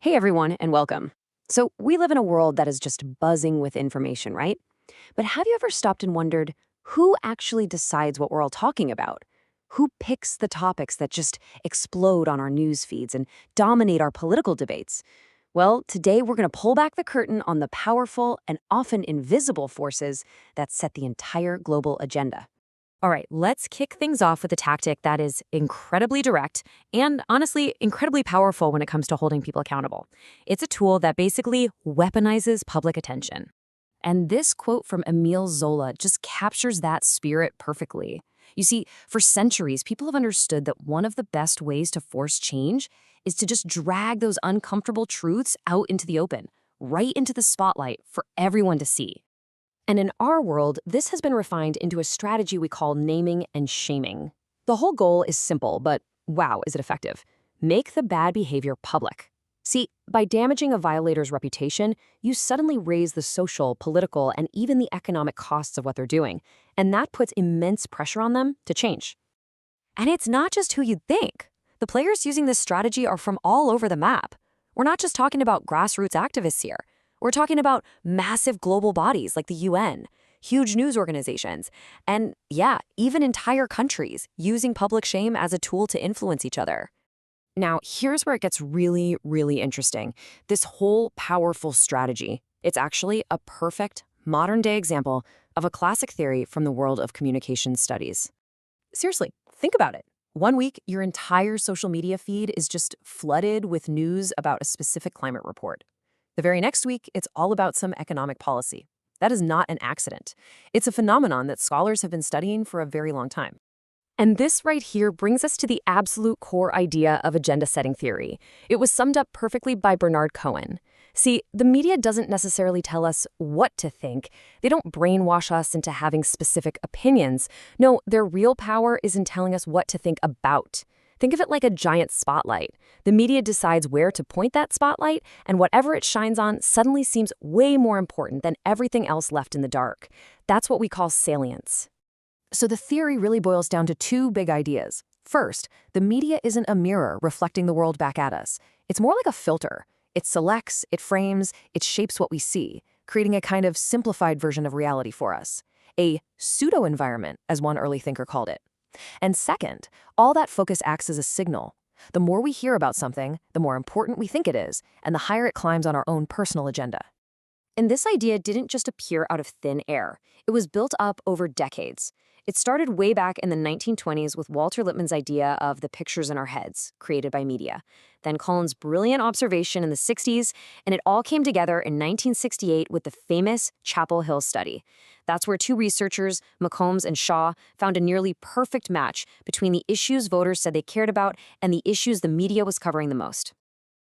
Hey everyone, and welcome. So, we live in a world that is just buzzing with information, right? But have you ever stopped and wondered who actually decides what we're all talking about? Who picks the topics that just explode on our news feeds and dominate our political debates? Well, today we're going to pull back the curtain on the powerful and often invisible forces that set the entire global agenda. All right, let's kick things off with a tactic that is incredibly direct and honestly incredibly powerful when it comes to holding people accountable. It's a tool that basically weaponizes public attention. And this quote from Emile Zola just captures that spirit perfectly. You see, for centuries, people have understood that one of the best ways to force change is to just drag those uncomfortable truths out into the open, right into the spotlight for everyone to see. And in our world, this has been refined into a strategy we call naming and shaming. The whole goal is simple, but wow, is it effective? Make the bad behavior public. See, by damaging a violator's reputation, you suddenly raise the social, political, and even the economic costs of what they're doing, and that puts immense pressure on them to change. And it's not just who you'd think. The players using this strategy are from all over the map. We're not just talking about grassroots activists here. We're talking about massive global bodies like the UN, huge news organizations, and yeah, even entire countries using public shame as a tool to influence each other. Now, here's where it gets really, really interesting. This whole powerful strategy, it's actually a perfect modern-day example of a classic theory from the world of communication studies. Seriously, think about it. One week, your entire social media feed is just flooded with news about a specific climate report. The very next week, it's all about some economic policy. That is not an accident. It's a phenomenon that scholars have been studying for a very long time. And this right here brings us to the absolute core idea of agenda-setting theory. It was summed up perfectly by Bernard Cohen. See, the media doesn't necessarily tell us what to think. They don't brainwash us into having specific opinions. No, their real power is in telling us what to think about. Think of it like a giant spotlight. The media decides where to point that spotlight, and whatever it shines on suddenly seems way more important than everything else left in the dark. That's what we call salience. So the theory really boils down to two big ideas. First, the media isn't a mirror reflecting the world back at us. It's more like a filter. It selects, it frames, it shapes what we see, creating a kind of simplified version of reality for us. A pseudo-environment, as one early thinker called it. And second, all that focus acts as a signal. The more we hear about something, the more important we think it is, and the higher it climbs on our own personal agenda. And this idea didn't just appear out of thin air. It was built up over decades. It started way back in the 1920s with Walter Lippmann's idea of the pictures in our heads, created by media. Then Cullen's brilliant observation in the 60s, and it all came together in 1968 with the famous Chapel Hill study. That's where two researchers, McCombs and Shaw, found a nearly perfect match between the issues voters said they cared about and the issues the media was covering the most.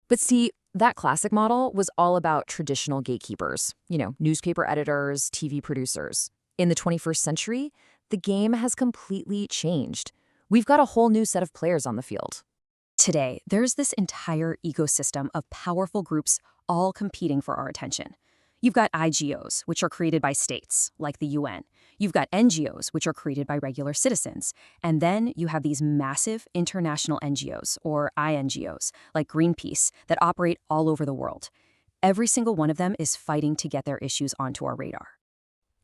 But see, that classic model was all about traditional gatekeepers, newspaper editors, TV producers. In the 21st century, the game has completely changed. We've got a whole new set of players on the field. Today, there's this entire ecosystem of powerful groups all competing for our attention. You've got IGOs, which are created by states, like the UN. You've got NGOs, which are created by regular citizens. And then you have these massive international NGOs, or INGOs, like Greenpeace, that operate all over the world. Every single one of them is fighting to get their issues onto our radar.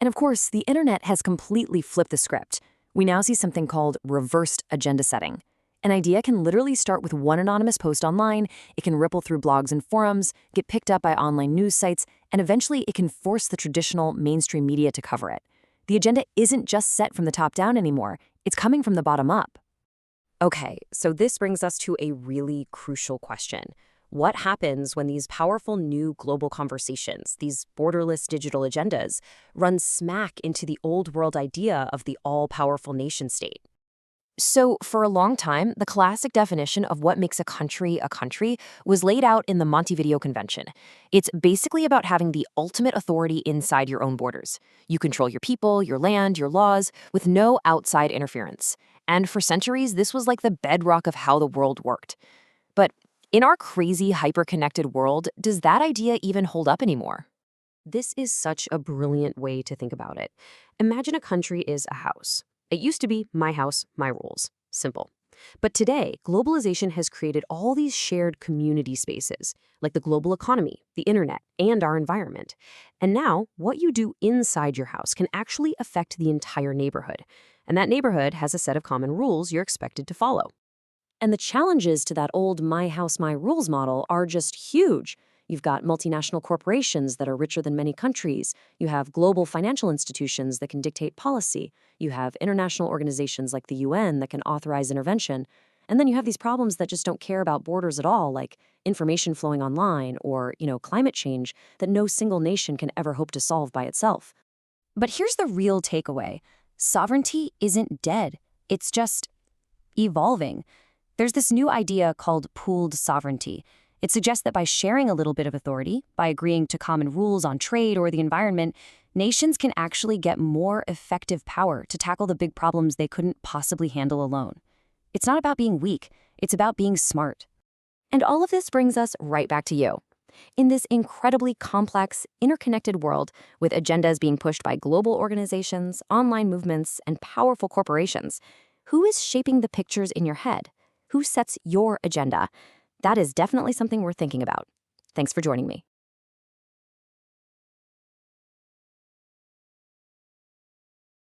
And of course, the internet has completely flipped the script. We now see something called reversed agenda setting. An idea can literally start with one anonymous post online, it can ripple through blogs and forums, get picked up by online news sites, and eventually it can force the traditional mainstream media to cover it. The agenda isn't just set from the top down anymore, it's coming from the bottom up. Okay, so this brings us to a really crucial question. What happens when these powerful new global conversations, these borderless digital agendas, run smack into the old world idea of the all-powerful nation-state? So, for a long time, the classic definition of what makes a country was laid out in the Montevideo Convention. It's basically about having the ultimate authority inside your own borders. You control your people, your land, your laws, with no outside interference. And for centuries, this was like the bedrock of how the world worked. But in our crazy, hyper-connected world, does that idea even hold up anymore? This is such a brilliant way to think about it. Imagine a country is a house. It used to be my house, my rules. Simple. But today, globalization has created all these shared community spaces, like the global economy, the internet, and our environment. And now, what you do inside your house can actually affect the entire neighborhood. And that neighborhood has a set of common rules you're expected to follow. And the challenges to that old my house, my rules model are just huge. You've got multinational corporations that are richer than many countries. You have global financial institutions that can dictate policy. You have international organizations like the UN that can authorize intervention. And then you have these problems that just don't care about borders at all, like information flowing online or, climate change that no single nation can ever hope to solve by itself. But here's the real takeaway. Sovereignty isn't dead. It's just evolving. There's this new idea called pooled sovereignty. It suggests that by sharing a little bit of authority, by agreeing to common rules on trade or the environment, nations can actually get more effective power to tackle the big problems they couldn't possibly handle alone. It's not about being weak, it's about being smart. And all of this brings us right back to you. In this incredibly complex, interconnected world, with agendas being pushed by global organizations, online movements, and powerful corporations, who is shaping the pictures in your head? Who sets your agenda? That is definitely something we're thinking about. Thanks for joining me.